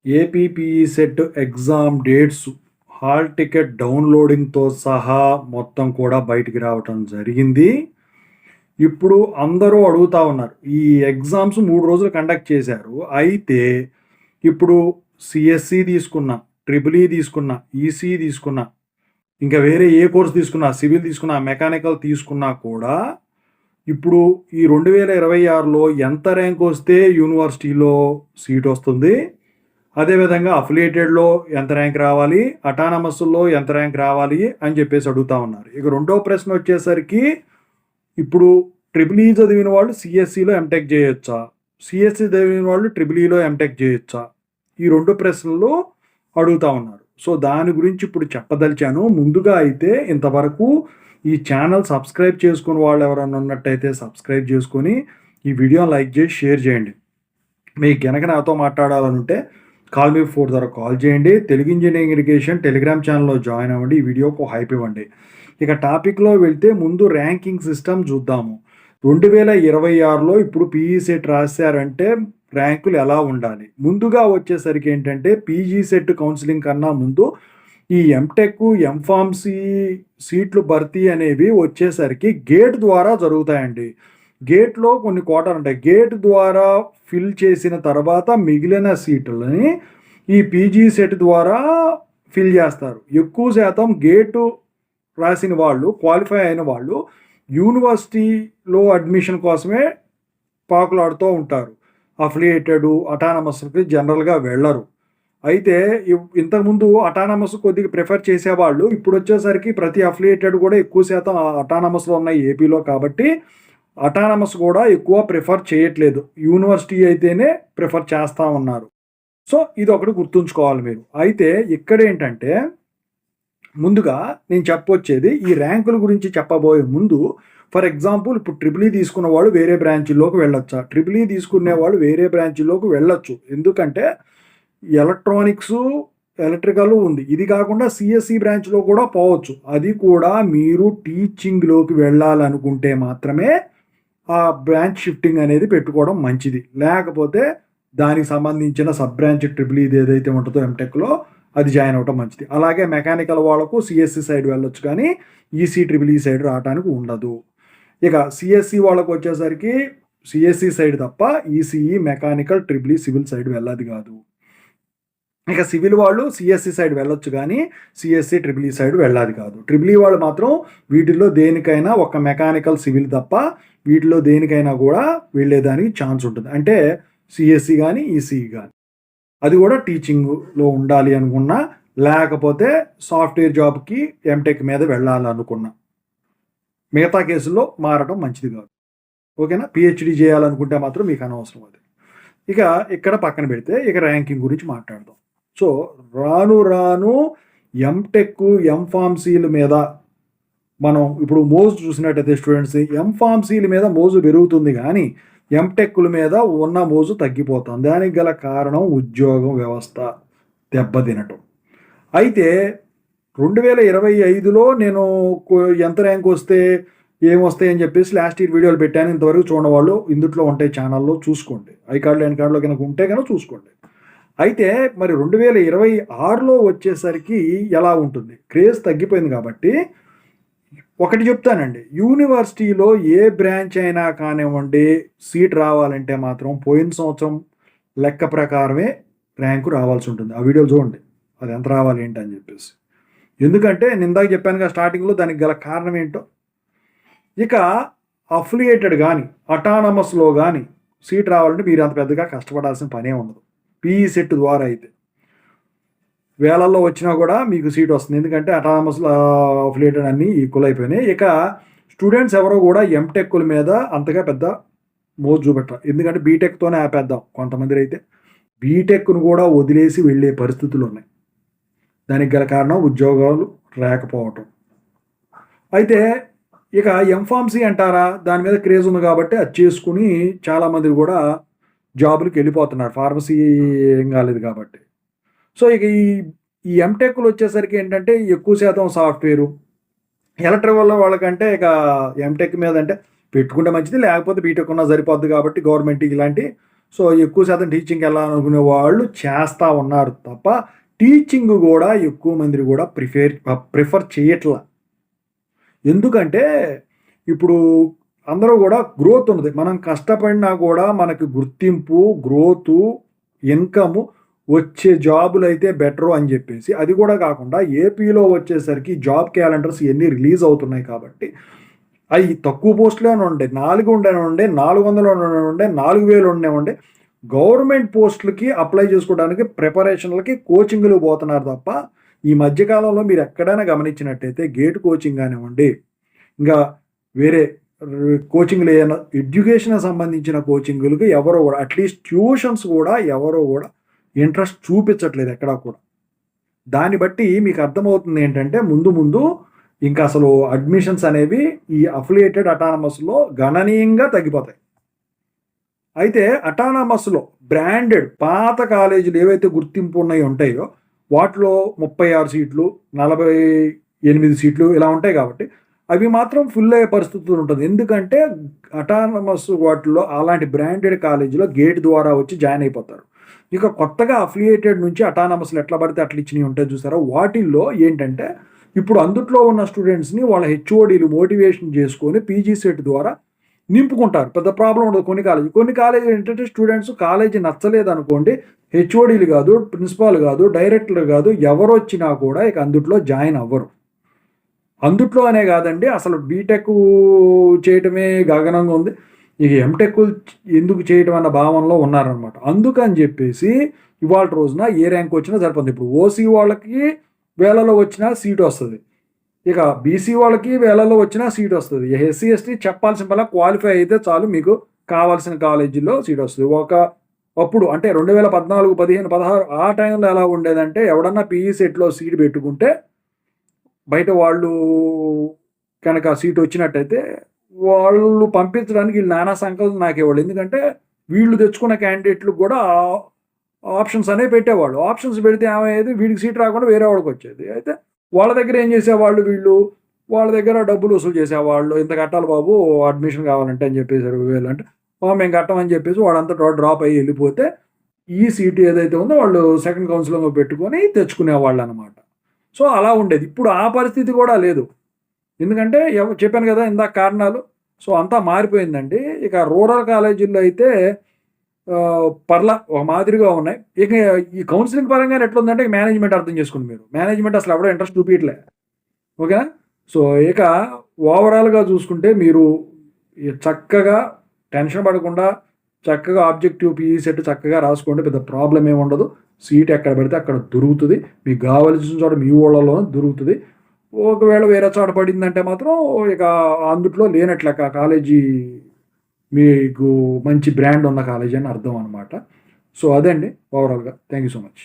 APPE set exam dates, hall ticket డౌన్లోడింగ్తో సహా మొత్తం కూడా బయటికి రావటం జరిగింది. ఇప్పుడు అందరూ అడుగుతా ఉన్నారు, ఈ ఎగ్జామ్స్ 3 రోజులు కండక్ట్ చేశారు. అయితే ఇప్పుడు సిఎస్సి తీసుకున్నా, ట్రిపుల్ ఈ తీసుకున్నా, ఈసీ తీసుకున్నా, ఇంకా వేరే ఏ కోర్స్ తీసుకున్నా, సివిల్ తీసుకున్నా, మెకానికల్ తీసుకున్నా కూడా ఇప్పుడు ఈ 2026లో ఎంత ర్యాంక్ వస్తే యూనివర్సిటీలో సీట్ వస్తుంది, అదేవిధంగా అఫిలియేటెడ్లో ఎంత ర్యాంక్ రావాలి, అటానమస్లో ఎంత ర్యాంక్ రావాలి అని చెప్పేసి అడుగుతా ఉన్నారు. ఇక రెండో ప్రశ్న వచ్చేసరికి, ఇప్పుడు ట్రిపుల్ ఈ చదివిన వాళ్ళు సిఎస్సిలో ఎంటెక్ చేయొచ్చా, సిఎస్సి చదివిన వాళ్ళు ట్రిపుల్ ఈలో ఎంటెక్ చేయొచ్చా, ఈ 2 ప్రశ్నలు అడుగుతా ఉన్నారు. సో దాని గురించి ఇప్పుడు చెప్పదలిచాను. ముందుగా అయితే ఇంతవరకు ఈ ఛానల్ సబ్స్క్రైబ్ చేసుకుని వాళ్ళు ఎవరైనా ఉన్నట్టయితే సబ్స్క్రైబ్ చేసుకొని ఈ వీడియోని లైక్ చేసి షేర్ చేయండి. మీకు గనక నాతో మాట్లాడాలనుంటే కాల్ మీ 4 ద్వారా కాల్ చేయండి. తెలుగు ఇంజనీరింగ్ ఎడ్యుకేషన్ టెలిగ్రామ్ ఛానల్లో జాయిన్ అవ్వండి. ఈ వీడియోకి హైప్ ఇవ్వండి. ఇక టాపిక్లో వెళ్తే ముందు ర్యాంకింగ్ సిస్టమ్ చూద్దాము. 2026లో ఇప్పుడు పీఈ సెట్ రాశారంటే ర్యాంకులు ఎలా ఉండాలి? ముందుగా వచ్చేసరికి ఏంటంటే పీజీ సెట్ కౌన్సిలింగ్ కన్నా ముందు ఈ ఎంటెక్, ఎంఫార్మసీ సీట్లు భర్తీ అనేవి వచ్చేసరికి గేట్ ద్వారా జరుగుతాయండి. గేట్లో కొన్ని కోటాలు ఉంటాయి. గేట్ ద్వారా ఫిల్ చేసిన తర్వాత మిగిలిన సీట్లని ఈ పీజీ సెట్ ద్వారా ఫిల్ చేస్తారు. ఎక్కువ శాతం గేటు రాసిన వాళ్ళు, క్వాలిఫై అయిన వాళ్ళు యూనివర్సిటీలో అడ్మిషన్ కోసమే పాకులాడుతూ ఉంటారు. అఫిలియేటెడ్, అటానమస్కి జనరల్గా వెళ్ళరు. అయితే ఇంతకుముందు అటానమస్ కొద్దిగా ప్రిఫర్ చేసేవాళ్ళు, ఇప్పుడు వచ్చేసరికి ప్రతి అఫిలియేటెడ్ కూడా ఎక్కువ శాతం అటానమస్లో ఉన్నాయి ఏపీలో, కాబట్టి అటానమస్ కూడా ఎక్కువ ప్రిఫర్ చేయట్లేదు. యూనివర్సిటీ అయితేనే ప్రిఫర్ చేస్తూ ఉన్నారు. సో ఇది ఒకటి గుర్తుంచుకోవాలి మీరు. అయితే ఇక్కడ ఏంటంటే ముందుగా నేను చెప్పొచ్చేది, ఈ ర్యాంకుల గురించి చెప్పబోయే ముందు, ఫర్ ఎగ్జాంపుల్ ఇప్పుడు ట్రిపుల్ ఈ తీసుకున్న వాళ్ళు వేరే బ్రాంచ్లోకి వెళ్ళొచ్చా, ట్రిపుల్ ఈ తీసుకునే వాళ్ళు వేరే బ్రాంచ్లోకి వెళ్ళొచ్చు. ఎందుకంటే ఎలక్ట్రానిక్స్, ఎలక్ట్రికల్ ఉంది. ఇది కాకుండా సిఎస్సి బ్రాంచ్లో కూడా పోవచ్చు. అది కూడా మీరు టీచింగ్లోకి వెళ్ళాలనుకుంటే మాత్రమే ఆ బ్రాంచ్ షిఫ్టింగ్ అనేది పెట్టుకోవడం మంచిది. లేకపోతే దానికి సంబంధించిన సబ్ బ్రాంచ్ ట్రిపుల్ ఇది ఏదైతే ఉంటుందో ఎంటెక్లో అది జాయిన్ అవ్వటం మంచిది. అలాగే మెకానికల్ వాళ్ళకు సిఎస్సి సైడ్ వెళ్ళొచ్చు, కానీ ఈసీ ట్రిపుల్ ఈ సైడ్ రావడానికి ఉండదు. ఇక సిఎస్సి వాళ్ళకు వచ్చేసరికి సిఎస్సి సైడ్ తప్ప ECE, mechanical, triple E, civil side వెళ్ళదు కాదు. ఇక సివిల్ వాళ్ళు సిఎస్సి సైడ్ వెళ్ళొచ్చు, కానీ సిఎస్సి ట్రిపుల్ ఈ సైడ్ వెళ్ళాది కాదు. ట్రిపుల్ ఈ వాళ్ళు మాత్రం వీటిల్లో దేనికైనా ఒక మెకానికల్, సివిల్ తప్ప వీటిలో దేనికైనా కూడా వెళ్ళేదానికి ఛాన్స్ ఉంటుంది. అంటే సిఎస్సి కానీ ఈసీఈ కానీ, అది కూడా టీచింగ్లో ఉండాలి అనుకున్నా, లేకపోతే సాఫ్ట్వేర్ జాబ్కి ఎంటెక్ మీద వెళ్ళాలనుకున్నా, మిగతా కేసుల్లో మారడం మంచిది కాదు. ఓకేనా? పిహెచ్డి చేయాలనుకుంటే మాత్రం మీకు అనవసరం అది. ఇక ఇక్కడ పక్కన పెడితే ఇక ర్యాంకింగ్ గురించి మాట్లాడదాం. సో రాను రాను ఎంటెక్, ఎంఫార్మసీల మీద మనం ఇప్పుడు మోజు చూసినట్టయితే స్టూడెంట్స్ ఎంఫార్మసీల మీద మోజు పెరుగుతుంది, కానీ ఎంటెక్ల మీద ఉన్న మోజు తగ్గిపోతుంది. దానికి గల కారణం ఉద్యోగం వ్యవస్థ దెబ్బతినటం. అయితే 2025లో నేను ఎంత ర్యాంక్ వస్తే ఏమొస్తాయి అని చెప్పేసి లాస్ట్ ఇయర్ వీడియోలు పెట్టాను. ఇంతవరకు చూడని వాళ్ళు ఇందుట్లో ఉంటాయి, ఛానల్లో చూసుకోండి. ఐ కార్డులో, ఎన్ కార్డులో కనుక ఉంటే కనుక చూసుకోండి. అయితే మరి 2026లో వచ్చేసరికి ఎలా ఉంటుంది? క్రేజ్ తగ్గిపోయింది కాబట్టి ఒకటి చెప్తానండి, యూనివర్సిటీలో ఏ బ్రాంచ్ అయినా కానివ్వండి సీట్ రావాలంటే మాత్రం పోయిన సంవత్సరం లెక్క ప్రకారమే ర్యాంకు రావాల్సి ఉంటుంది. ఆ వీడియోలు చూడండి, అది ఎంత రావాలి ఏంటి అని చెప్పేసి. ఎందుకంటే నేను ఇందాక చెప్పానుగా స్టార్టింగ్లో, దానికి గల కారణం ఏంటో. ఇక అఫిలియేటెడ్ కానీ అటానమస్లో కానీ సీట్ రావాలంటే మీరు అంత పెద్దగా కష్టపడాల్సిన పనే ఉండదు. పీఈ సెట్ ద్వారా అయితే వేలల్లో వచ్చినా కూడా మీకు సీట్ వస్తుంది. ఎందుకంటే అటానమస్లో అఫిలియేటెడ్ అన్నీ ఈక్వల్ అయిపోయినాయి. ఇక స్టూడెంట్స్ ఎవరో కూడా ఎంటెక్ల మీద అంతగా పెద్ద మోజు చూపెట్టరు. ఎందుకంటే బీటెక్తోనే ఆపేద్దాం. కొంతమంది అయితే బీటెక్ను కూడా వదిలేసి వెళ్ళే పరిస్థితులు ఉన్నాయి. దానికి గల కారణం ఉద్యోగాలు రాకపోవటం. అయితే ఇక ఎంఫార్మసీ అంటారా, దాని మీద క్రేజ్ ఉంది కాబట్టి అది చేసుకుని చాలామంది కూడా జాబులకు వెళ్ళిపోతున్నారు. ఫార్మసీ ఏం కాలేదు కాబట్టి. సో ఇక ఈ ఎంటెక్లు వచ్చేసరికి ఏంటంటే ఎక్కువ శాతం సాఫ్ట్వేరు, ఎలక్ట్రికల్ వాళ్ళకంటే ఇక ఎంటెక్ మీద అంటే పెట్టుకుంటే మంచిది, లేకపోతే బీటెక్ ఉన్నా సరిపోద్ది. కాబట్టి గవర్నమెంట్ ఇలాంటి సో ఎక్కువ శాతం టీచింగ్కి వెళ్ళాలనుకునే వాళ్ళు చేస్తూ ఉన్నారు తప్ప టీచింగ్ కూడా ఎక్కువ మంది కూడా ప్రిఫర్ చేయట్లా. ఎందుకంటే ఇప్పుడు అందరూ కూడా గ్రోత్ ఉన్నది. మనం కష్టపడినా కూడా మనకి గుర్తింపు, గ్రోతు, ఇన్కము వచ్చే జాబులైతే బెటరు అని చెప్పేసి, అది కూడా కాకుండా ఏపీలో వచ్చేసరికి జాబ్ క్యాలెండర్స్ ఇయన్నీ రిలీజ్ అవుతున్నాయి కాబట్టి, అయి తక్కువ పోస్టులోనే ఉండే 4 ఉండనివ్వండి, 400 ఉండనివ్వండి, 4000 ఉండనివ్వండి, గవర్నమెంట్ పోస్టులకి అప్లై చేసుకోవడానికి ప్రిపరేషన్‌లకి కోచింగ్‌లు పోతున్నారు తప్ప, ఈ మధ్య కాలంలో మీరు ఎక్కడైనా గమనించినట్టయితే గేట్ కోచింగ్ కానివ్వండి, ఇంకా వేరే కోచింగ్‌లు ఏయన్నా ఎడ్యుకేషన్‌కి సంబంధించిన కోచింగులకి ఎవరు కూడా అట్‌లీస్ట్ ట్యూషన్స్ కూడా ఎవరు కూడా ఇంట్రెస్ట్ చూపించట్లేదు ఎక్కడా కూడా. దాన్ని బట్టి మీకు అర్థమవుతుంది ఏంటంటే ముందు ముందు ఇంకా అసలు అడ్మిషన్స్ అనేవి ఈ అఫిలియేటెడ్ అటానమస్‌లో గణనీయంగా తగ్గిపోతాయి. అయితే అటానమస్‌లో బ్రాండెడ్ పాత కాలేజీలు ఏవైతే గుర్తింపు ఉన్నయి ఉంటాయో వాటిలో 36 సీట్లు, 48 సీట్లు ఇలా ఉంటాయి కాబట్టి అవి మాత్రం ఫుల్ అయ్యే పరిస్థితులు ఉంటుంది. ఎందుకంటే అటానమస్ వాటిల్లో అలాంటి బ్రాండెడ్ కాలేజీలో గేట్ ద్వారా వచ్చి జాయిన్ అయిపోతారు. ఇక కొత్తగా అఫిలియేటెడ్ నుంచి అటానమస్‌లు ఎట్లా పడితే అట్లా ఇచ్చినయి ఉంటాయి చూసారా? వాటిల్లో ఏంటంటే ఇప్పుడు అందుట్లో ఉన్న స్టూడెంట్స్‌ని వాళ్ళ హెచ్ఓడీలు మోటివేషన్ చేసుకొని పీజీ సెట్ ద్వారా నింపుకుంటారు. పెద్ద ప్రాబ్లమ్ ఉండదు కొన్ని కాలేజీలు ఏంటంటే స్టూడెంట్స్ కాలేజీ నచ్చలేదనుకోండి, హెచ్ఓడీలు కాదు, ప్రిన్సిపాల్ కాదు, డైరెక్టర్లు కాదు ఎవరొచ్చినా కూడా ఇక అందుట్లో జాయిన్ అవ్వరు. అందుట్లో అనే కాదండి అసలు బీటెక్ చేయటమే గగనంగా ఉంది. ఇక ఎంటెక్కులు ఎందుకు చేయటం అన్న భావనలో ఉన్నారనమాట. అందుకని చెప్పేసి ఇవాళ రోజున ఏ ర్యాంక్ వచ్చినా సరిపోతుంది. ఇప్పుడు ఓసీ వాళ్ళకి వేలలో వచ్చినా సీట్ వస్తది. ఇక బీసీ వాళ్ళకి వేలలో వచ్చినా సీట్ వస్తది. ఎస్సీ, ఎస్టీ చెప్పాల్సిన పనిలా క్వాలిఫై అయితే చాలు మీకు కావాల్సిన కాలేజీలో సీట్ వస్తది. అప్పుడు అంటే 2014, 15, 16 ఆ టైంలో ఎలా ఉండేదంటే ఎవడన్నా పీఈ సెట్‌లో సీట్ పెట్టుకుంటే బయట వాళ్ళు కనుక సీట్ వచ్చినట్టయితే వాళ్ళు పంపించడానికి వీళ్ళు నానా సంకల్పం నాకేవాళ్ళు. ఎందుకంటే వీళ్ళు తెచ్చుకున్న క్యాండిడేట్‌లకు కూడా ఆప్షన్స్ అనేవి పెట్టేవాళ్ళు. ఆప్షన్స్ పెడితే ఏమయ్యేది వీడికి సీట్ రాకుండా వేరే వాడికొచ్చేది. అయితే వాళ్ళ దగ్గర ఏం చేసేవాళ్ళు వీళ్ళు, వాళ్ళ దగ్గర డబ్బులు వసూలు చేసేవాళ్ళు. ఇంత కట్టాలి బాబు అడ్మిషన్ కావాలంటే అని చెప్పేసి 20,000 అంటే, మేము కట్టమని చెప్పేసి వాడంతా డ్రాప్ అయ్యి వెళ్ళిపోతే, ఈ సీట్ ఏదైతే ఉందో వాళ్ళు సెకండ్ కౌన్సిలింగ్‌లో పెట్టుకొని తెచ్చుకునేవాళ్ళనమాట. సో, అలా ఉండేది. ఇప్పుడు ఆ పరిస్థితి కూడా లేదు. ఎందుకంటే చెప్పాను కదా ఇందాక కారణాలు. సో, అంతా మారిపోయిందండి. ఇక రూరల్ కాలేజీల్లో అయితే పర్లా ఒక మాదిరిగా ఉన్నాయి. ఇక ఈ కౌన్సెలింగ్ పరంగానే ఎట్లుందంటే మేనేజ్‌మెంట్ అర్థం చేసుకోండి మీరు. మేనేజ్‌మెంట్ అసలు ఎవడో ఇంట్రెస్ట్ చూపియట్లే. ఓకేనా? సో, ఇక ఓవరాల్‌గా చూసుకుంటే మీరు చక్కగా టెన్షన్ పడకుండా చక్కగా ఆబ్జెక్టివ్ పీఈ సెట్ చక్కగా రాసుకోండి. పెద్ద ప్రాబ్లమ్ ఏమి ఉండదు. సీట్ ఎక్కడ పడితే అక్కడ దొరుకుతది. మీకు కావాల్సిన చోట మీ ఊళ్ళలోనే దొరుకుతది. ఒకవేళ వేరే చోట పడిందంటే మాత్రం ఇక అందుట్లో లేనట్లే కాలేజీ మీకు మంచి బ్రాండ్ ఉన్న కాలేజీ అని అర్థం అనమాట. సో, అదే అండి ఓవరాల్‌గా. Thank you so much.